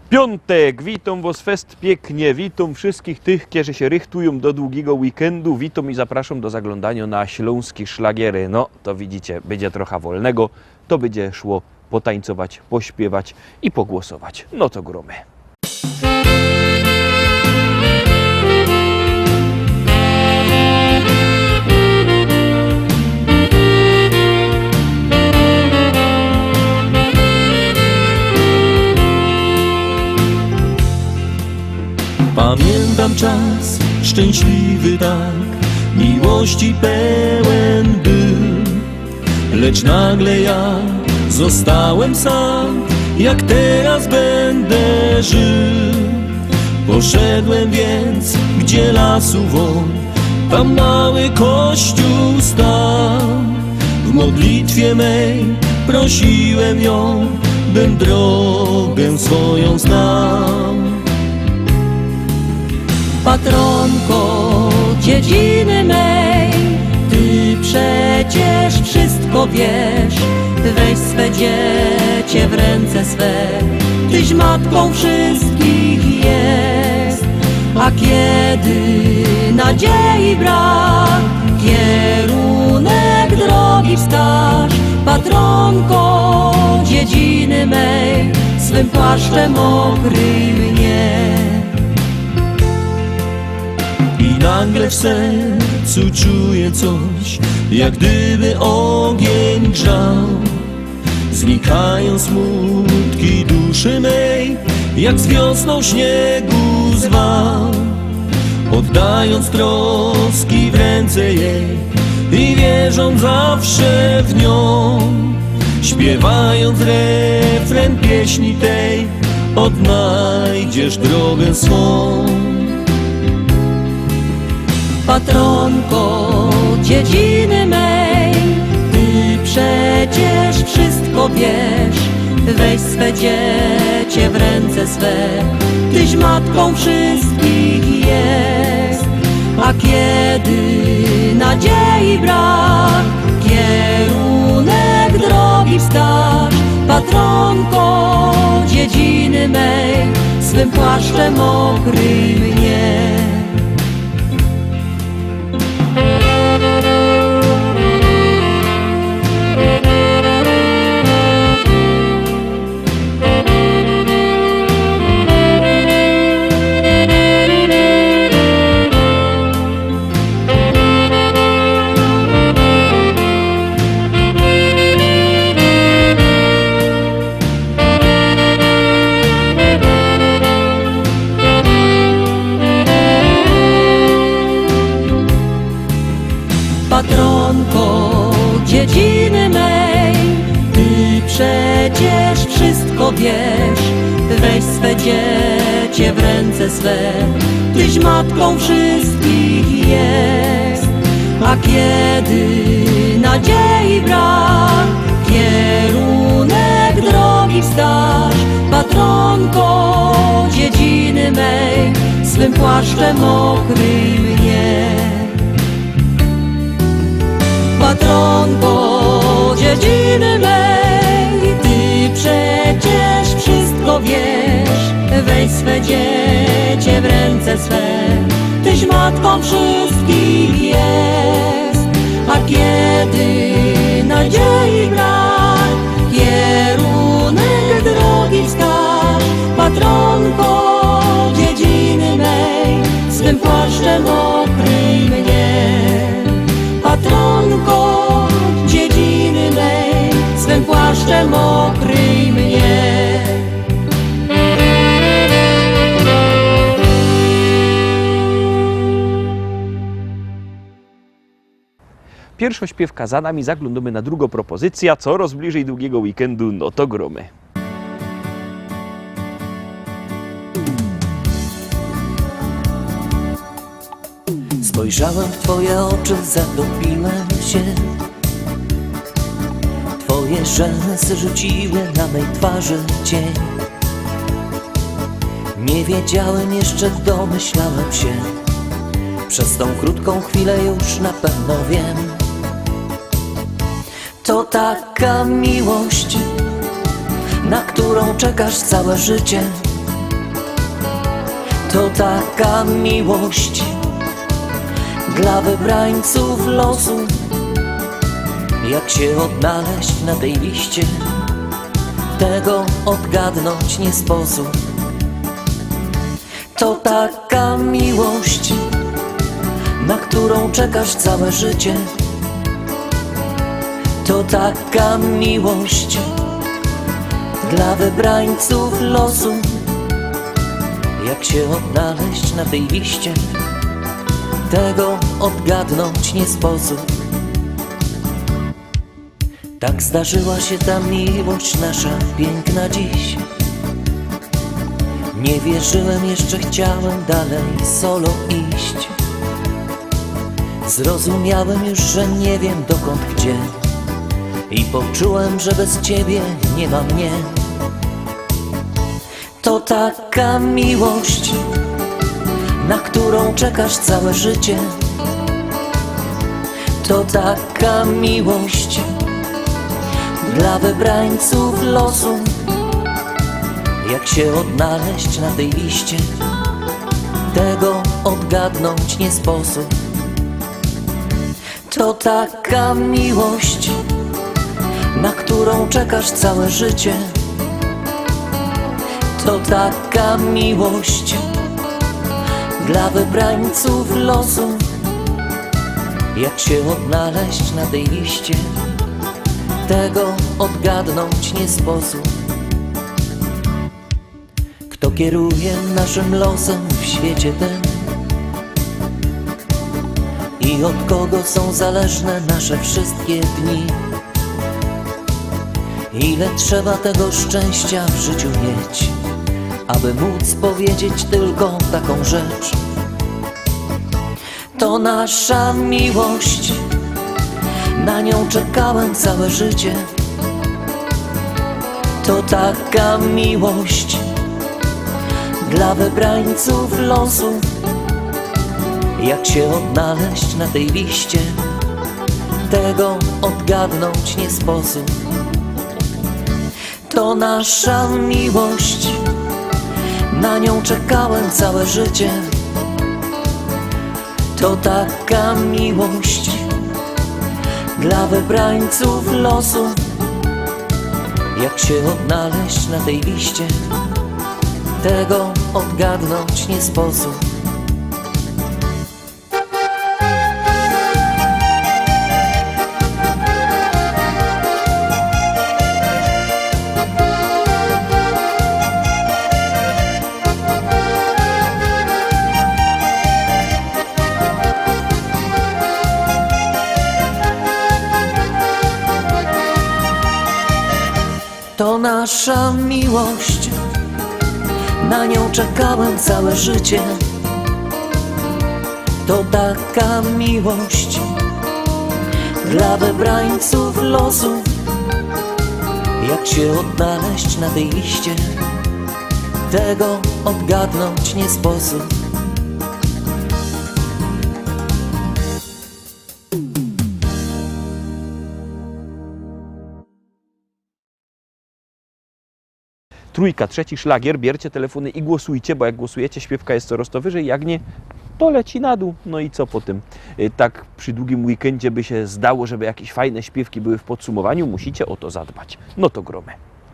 Piątek, witam was fest pięknie, witam wszystkich tych, którzy się rychtują do długiego weekendu, witam i zapraszam do zaglądania na śląskie szlagiery. No, to widzicie, będzie trochę wolnego, to będzie szło potańcować, pośpiewać i pogłosować. No to gromy. Pamiętam czas szczęśliwy tak, miłości pełen był, lecz nagle ja zostałem sam, jak teraz będę żył. Poszedłem więc, gdzie lasu won, tam mały kościół stał. W modlitwie mej prosiłem ją, bym drogę swoją znał. Patronko dziedziny mej, Ty przecież wszystko wiesz. Weź swe dziecię w ręce swe, Tyś matką wszystkich jest. A kiedy nadziei brak, kierunek drogi wskaż. Patronko dziedziny mej, swym płaszczem okryj mnie. I nagle w sercu czuję coś, jak gdyby ogień grzał. Znikają smutki duszy mej, jak z wiosną śniegu zwał. Oddając troski w ręce jej i wierząc zawsze w nią, śpiewając refren pieśni tej, odnajdziesz drogę swą. Patronko dziedziny mej, Ty przecież wszystko wiesz. Weź swe dziecię w ręce swe, Tyś matką wszystkich jest. A kiedy nadziei brak, kierunek drogi wskaż. Patronko dziedziny mej, swym płaszczem okryj mnie. Patronko dziedziny mej, Ty przecież wszystko wiesz. Weź swe dziecię w ręce swe, Tyś matką wszystkich jest. A kiedy nadziei brak, kierunek drogi wskaż. Patronko dziedziny mej, swym płaszczem okryj mnie. Patronko dziedziny mej, Ty przecież wszystko wiesz. Weź swe dziecię w ręce swe, Tyś matką wszystkich jest. A kiedy nadziei brak, kierunek drogi wskaż. Patronko dziedziny mej, swym płaszczem okryj mnie. Patronko dziedziny mej, swym płaszczem okryj mnie. Pierwsza śpiewka za nami, zaglądamy na drugą propozycję. Coraz bliżej długiego weekendu, no to gromy. Spojrzałem w Twoje oczy, zatopiłem się. Twoje rzęsy rzuciły na mej twarzy cień. Nie wiedziałem jeszcze, domyślałem się. Przez tą krótką chwilę już na pewno wiem. To taka miłość, na którą czekasz całe życie. To taka miłość dla wybrańców losu. Jak się odnaleźć na tej liście, tego odgadnąć nie sposób. To taka miłość, na którą czekasz całe życie. To taka miłość dla wybrańców losu. Jak się odnaleźć na tej liście, tego odgadnąć nie sposób. Tak zdarzyła się ta miłość nasza piękna dziś. Nie wierzyłem, jeszcze chciałem dalej solo iść. Zrozumiałem już, że nie wiem dokąd gdzie, i poczułem, że bez ciebie nie ma mnie. To taka miłość, na którą czekasz całe życie. To taka miłość dla wybrańców losu. Jak się odnaleźć na tej liście, tego odgadnąć nie sposób. To taka miłość, na którą czekasz całe życie. To taka miłość dla wybrańców losu. Jak się odnaleźć na tej liście, tego odgadnąć nie sposób. Kto kieruje naszym losem w świecie tym i od kogo są zależne nasze wszystkie dni? Ile trzeba tego szczęścia w życiu mieć, aby móc powiedzieć tylko taką rzecz. To nasza miłość, na nią czekałem całe życie. To taka miłość dla wybrańców losu. Jak się odnaleźć na tej liście, tego odgadnąć nie sposób. To nasza miłość, na nią czekałem całe życie. To taka miłość dla wybrańców losu. Jak się odnaleźć na tej liście, tego odgadnąć nie sposób. To nasza miłość, na nią czekałem całe życie. To taka miłość dla wybrańców losu. Jak się odnaleźć na tej liście, tego odgadnąć nie sposób. Trójka, trzeci szlagier, bierzcie telefony i głosujcie, bo jak głosujecie, śpiewka jest coraz to wyżej, jak nie, to leci na dół. No i co po tym? Tak przy długim weekendzie by się zdało, żeby jakieś fajne śpiewki były w podsumowaniu, musicie o to zadbać. No to gromy.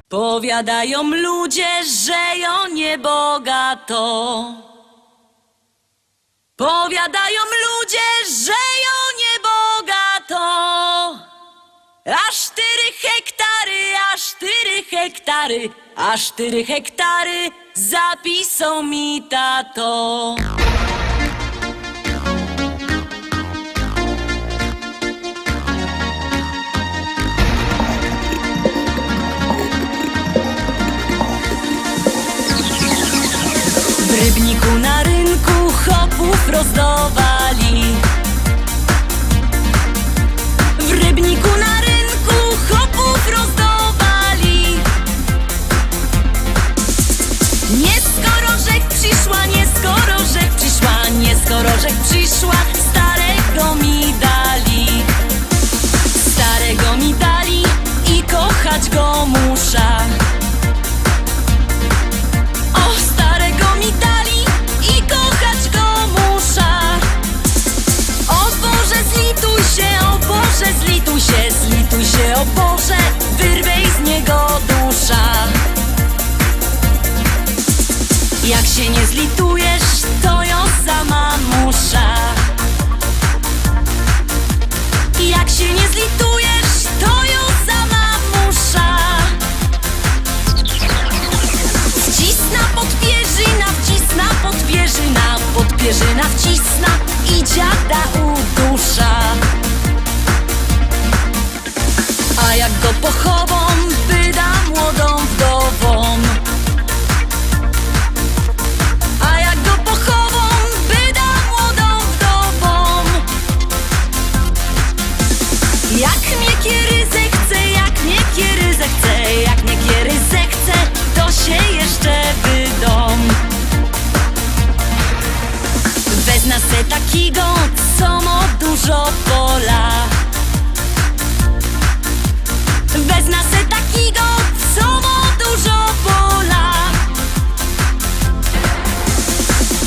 Powiadają ludzie, że ją niebogato. Powiadają ludzie, że ją niebogato. Aż 4 hektary, aż 4 hektary, aż 4 hektary zapisał mi tato. W Rybniku na rynku chopów rozdawali. W Rybniku na rynku chopów rozdawali. Nie skoro rzek przyszła, nie skoro rzek przyszła, nie skoro rzek przyszła, starego mi dali. Starego mi dali i kochać go muszę. O, starego mi dali Jak się nie zlitujesz, to ją sama musza. Jak się nie zlitujesz, to ją sama musza. Wcisna podpierzyna, wcisna podpierzyna, podpierzyna wcisna i dziada udusza. A jak go pochową, wyda młodą wdową. A jak go pochową, wyda młodą wdową. Jak mnie kiery zechce, jak mnie kiery zechce, jak mnie kiery zechce, to się jeszcze wydom. Wezna se takiego, co ma dużo pola. Wezna se takiego, co ma dużo pola.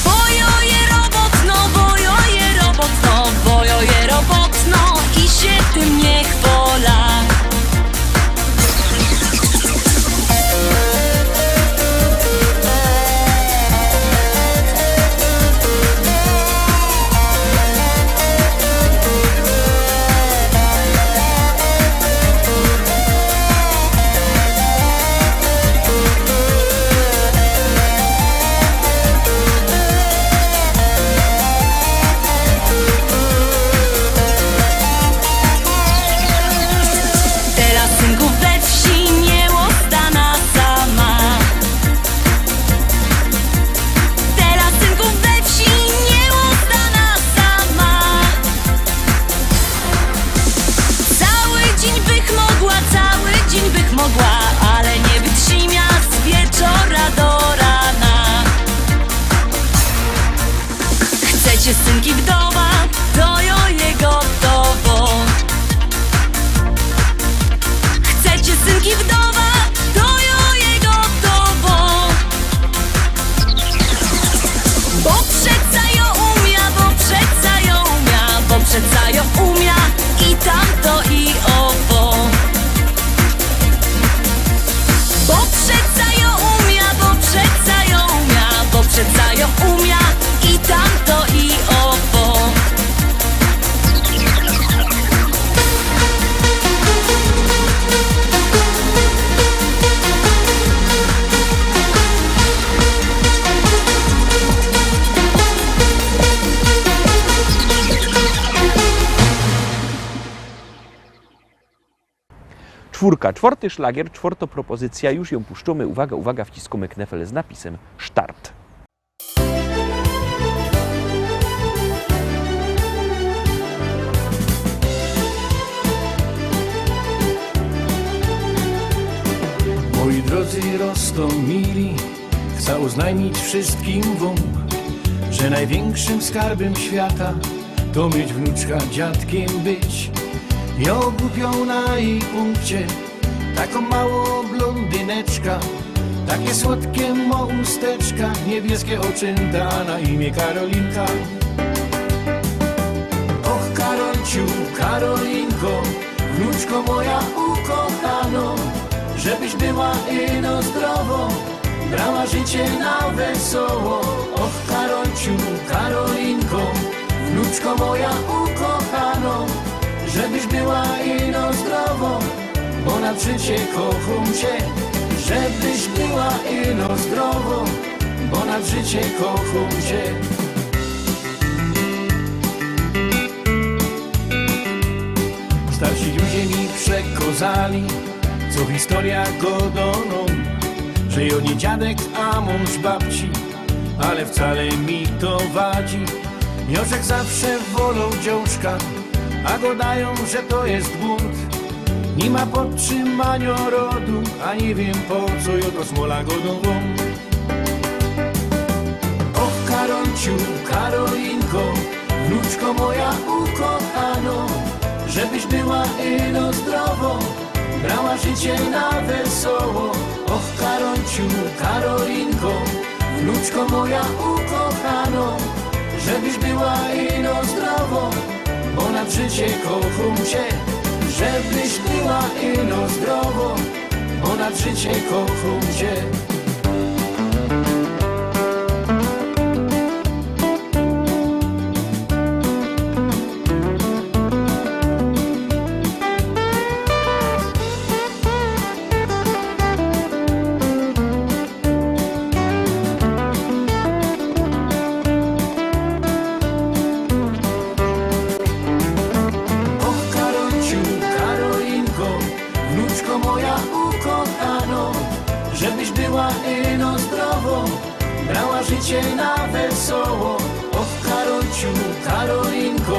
Bojo je robotno, bojo je robotno, bojo je robotno i się tym nie chwola. Ale nie wytrzyma z wieczora do rana. Chcecie synki wdowa, to ją je gotowo. Chcecie synki wdowa, to ją je gotowo. Bo przeca ją umia, bo przeca ją umia, bo przeca ją umia i tamto i owo. Bo przeca ją umia, bo przeca ją umia, bo przeca ją umia i tamto i owo. Czwórka, czwarty szlagier, czwarta propozycja, już ją puszczamy. Uwaga, uwaga, wciskamy knefel z napisem Start. Moi drodzy Rostomili, chcę oznajmić wszystkim wam, że największym skarbem świata to mieć wnuczka, dziadkiem być. Ja ogłupią na jej punkcie taką małą blondyneczka, takie słodkie ma usteczka, niebieskie oczynta, na imię Karolinka. Och Karolciu, Karolinko, wnuczko moja ukochano, żebyś była ino zdrowo, brała życie na wesoło. Och Karolciu, Karolinko, wnuczko moja ukochano, żebyś była ino zdrowo, bo na życie kocham cię. Żebyś była ino zdrowo, bo na życie kocham cię. Starsi ludzie mi przekazali, co w historiach godoną, że jo nie dziadek, a mąż babci, ale wcale mi to wadzi. Miożek zawsze wolą dziążka, a go dają, że to jest bunt. Nie ma podtrzymania rodu, a nie wiem po co jo to smola godową. Och Karolciu, Karolinko, wnuczko moja ukochano, żebyś była ino zdrowo, brała życie na wesoło. Och Karolciu, Karolinko, wnuczko moja ukochano, żebyś była ino zdrowo, bo na życie kocham cię. Żebyś była ino zdrowo, bo na życie kocham cię. ino zdrowo, brała życie na wesoło. Och, Karolciu, Karolinko,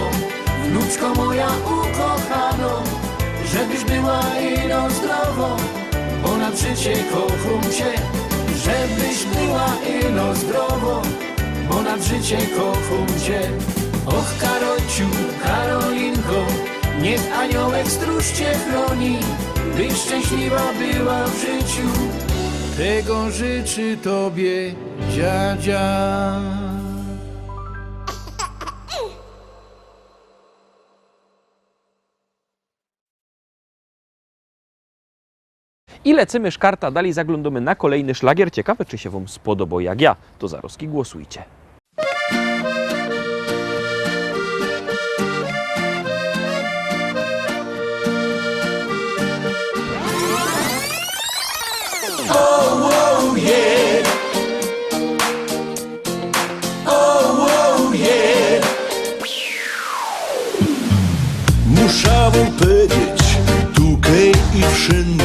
wnuczko moja ukochano, żebyś była ino zdrowo, bo na życie kocham cię. Żebyś była ino zdrowo, bo na życie kocham cię. Och, Karolciu, Karolinko, niech aniołek stróż cię chroni, byś szczęśliwa była w życiu. Tego życzy tobie dziadzia. I lecimy szkarta, dalej zaglądamy na kolejny szlagier. Ciekawe, czy się wam spodoba jak ja. To zaroski głosujcie. Muszę wam powiedzieć, tukaj i wszędzie,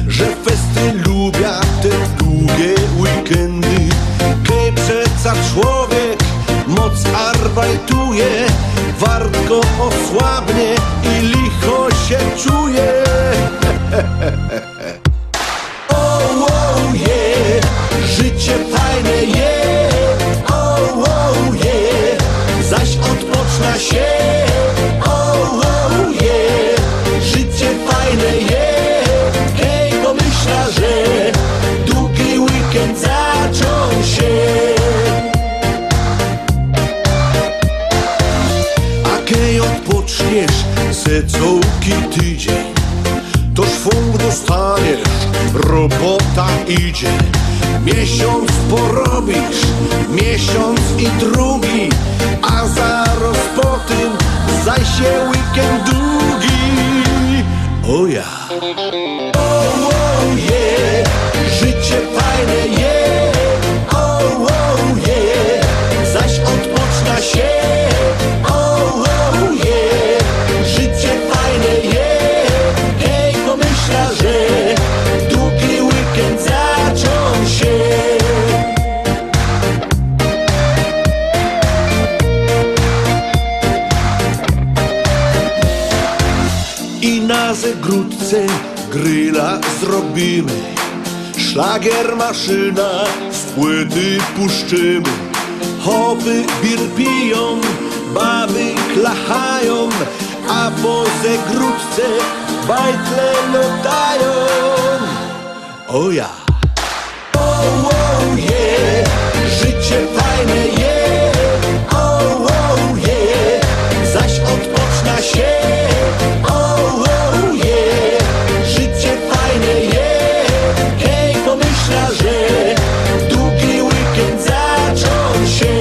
że festy lubię te długie weekendy. Kaj przeca człowiek moc arbajtuje, wartko osłabnie i licho się czuje. Oh, yeah, życie fajne jest. Oh, yeah, zaś odpoczna się. Oh, yeah, życie fajne jest. Hej, pomyśla, że długi weekend zaczął się. A kiedy odpoczniesz se całki tydzień, to szwung dostaniesz, robota idzie. Miesiąc porobisz, miesiąc i drugi, a zaraz po tym zaś się weekend długi. O ja. Oh, yeah, życie fajne jest. Oh, yeah, zaś odpoczna się. Oh, yeah, życie fajne jest. Hej, pomyśla, że długi weekend zaczął się. I na zegródce gryla zrobimy, szlagier maszyna, z płyty puszczymy. Chopy bir piją, baby klachają, a po zegródce bajtle lotają. O ja. Oh, yeah, życie fajne jest. Oh, yeah, zaś odpoczna się. Oh, yeah, życie fajne jest. Hej, pomyśla, że długi weekend zaczął się.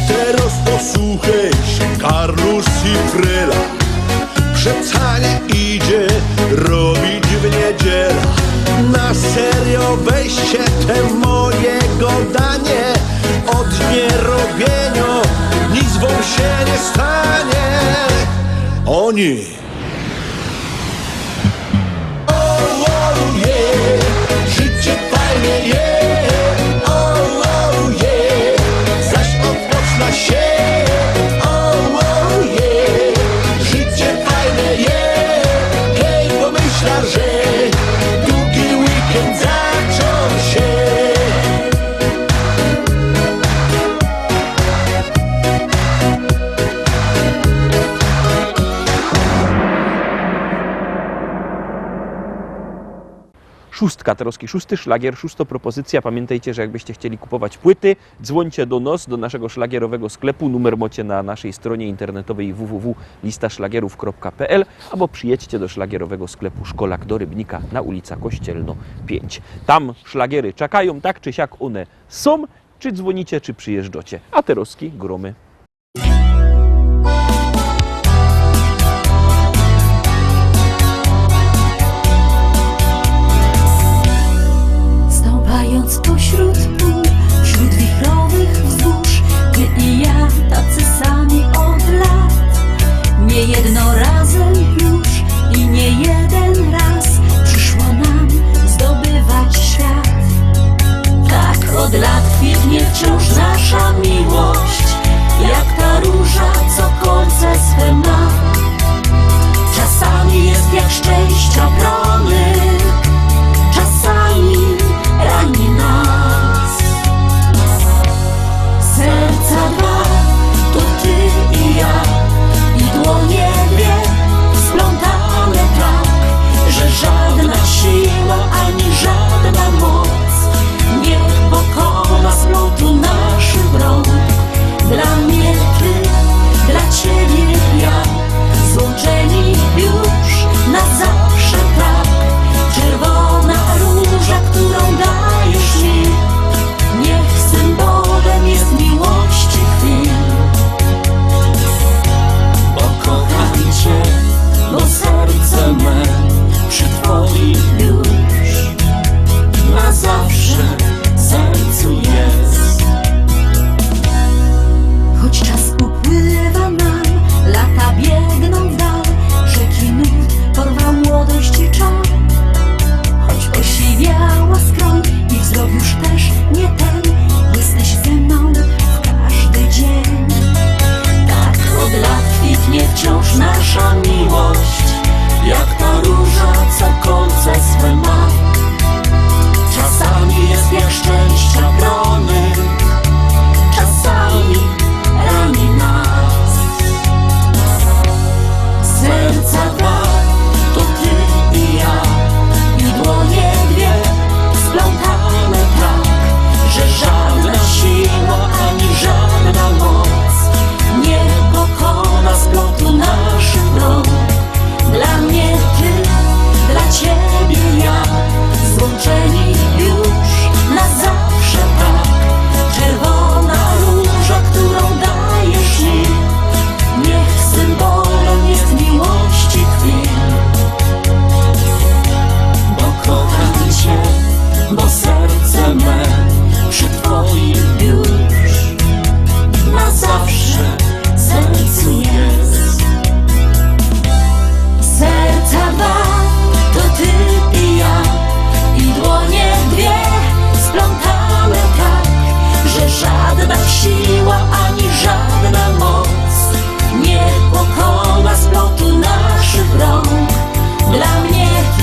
Teraz posłuchaj się, Karlus i Frela, przecanie idzie robić w niedzielę. Na serio weźcie te mojego danie, od nierobienia nic wam się nie stanie. Oni. Oh, yeah, życie fajne jest. Oh, yeah, zaś odpoczna się. Oh, yeah, życie fajne jest. Hej, pomyśla, że długi weekend zaczął się. Szóstka, Taroski szósty szlagier, szósta propozycja. Pamiętajcie, że jakbyście chcieli kupować płyty, dzwońcie do nas, do naszego szlagierowego sklepu. Numer macie na naszej stronie internetowej www.listaszlagierów.pl albo przyjedźcie do szlagierowego sklepu Szkolak do Rybnika na ulica Kościelno 5. Tam szlagiery czekają, tak czy siak one są, czy dzwonicie, czy przyjeżdżacie. A Taroski gromy. Stąpając pośród pól, wśród wichrowych wzgórz, ty i ja tacy sami od lat. Nie jedno razem już i nie jeden raz.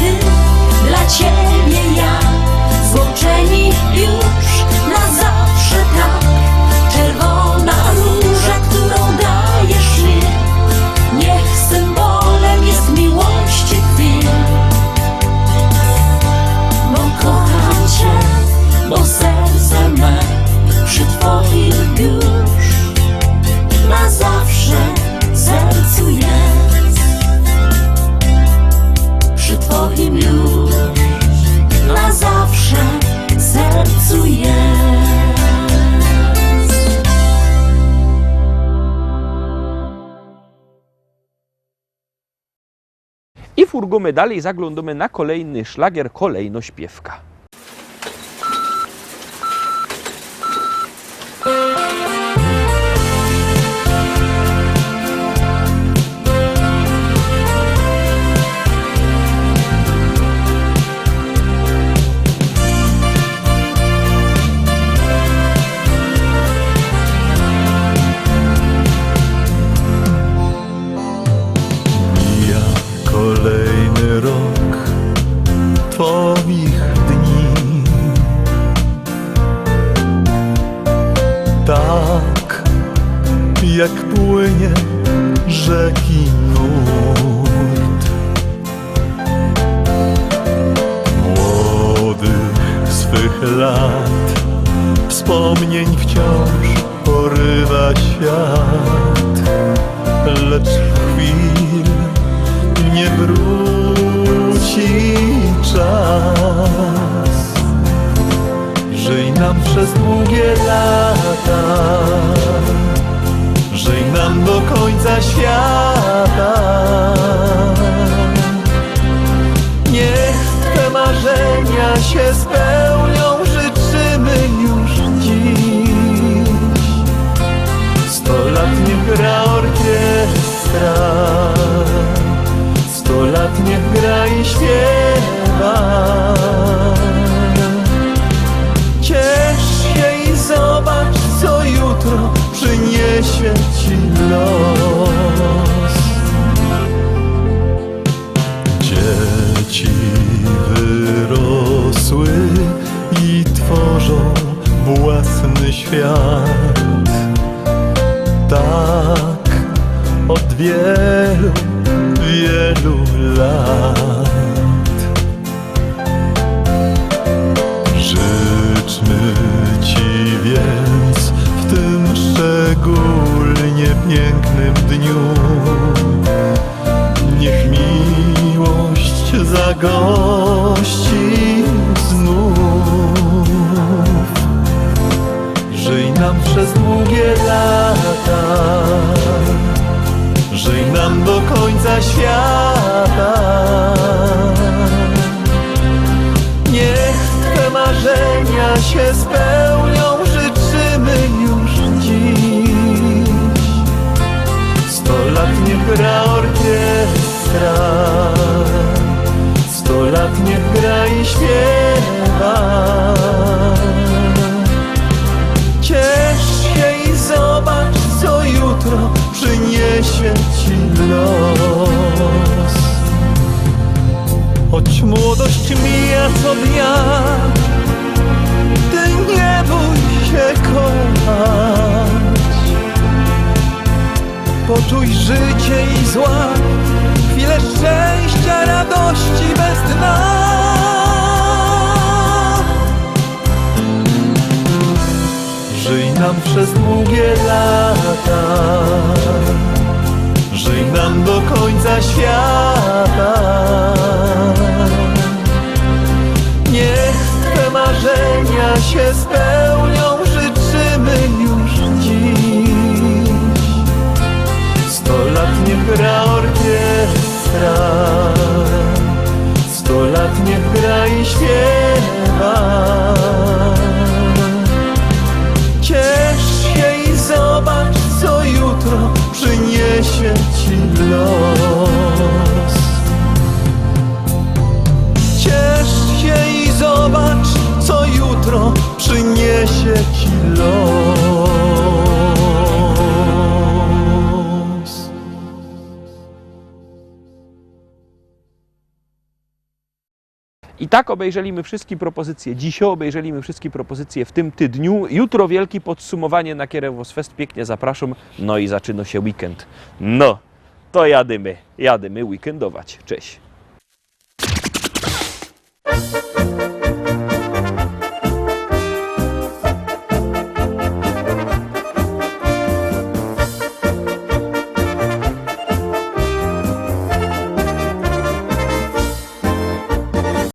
ty, dla ciebie ja, złączeni już na zawsze tak. Czerwona róża, którą dajesz mi, niech symbolem jest miłości chwil. Bo kocham cię, bo serce me przy twoim już na zawsze sercu jest. Przy twoim już na zawsze sercu jest. I furgamy dalej, zaglądamy na kolejny szlagier, kolejno śpiewka. Mija kolejny rok twoich dni. Tak jak płynie rzeki nurt, młodych swych lat wspomnień wciąż porywa świat, lecz chwil nie wróci czas. Żyj nam przez długie lata, żyj nam do końca świata. Niech Twe marzenia się spełnią, życzymy już dziś. 100 lat niech gra orkiestra, 100 lat niech gra i śpiewa. Ciesz się i zobacz, co jutro przyniesie ci los. Dzieci wyrosły i tworzą własny świat. Tak od wielu, wielu lat. Życzmy Ci więc w tym szczególnie pięknym dniu, niech miłość zagości znów. Żyj nam przez długie lata, żyj nam do końca świata. Niech Twe marzenia się spełnią, życzymy już dziś. 100 lat niech gra orkiestra, 100 lat niech gra i śpiewa. Ciesz się i zobacz, co jutro przyniesie ci los. Choć młodość mija co dnia, ty nie bój się kochać. Poczuj życie i zła, chwilę szczęścia, radości bez dna. Żyj nam przez długie lata, żyj nam do końca świata. Niech Twe marzenia się spełnią, życzymy już dziś. 100 lat niech gra orkiestra, 100 lat niech gra i śpiewa. Ciesz się i zobacz, co jutro przyniesie ci los. Ciesz się i zobacz, co jutro przyniesie ci los. I tak obejrzeliśmy wszystkie propozycje dzisiaj, obejrzeliśmy wszystkie propozycje w tym tydniu. Jutro wielkie podsumowanie na Kierewos Fest, pięknie zapraszam. No i zaczyna się weekend. No, to jadymy weekendować. Cześć.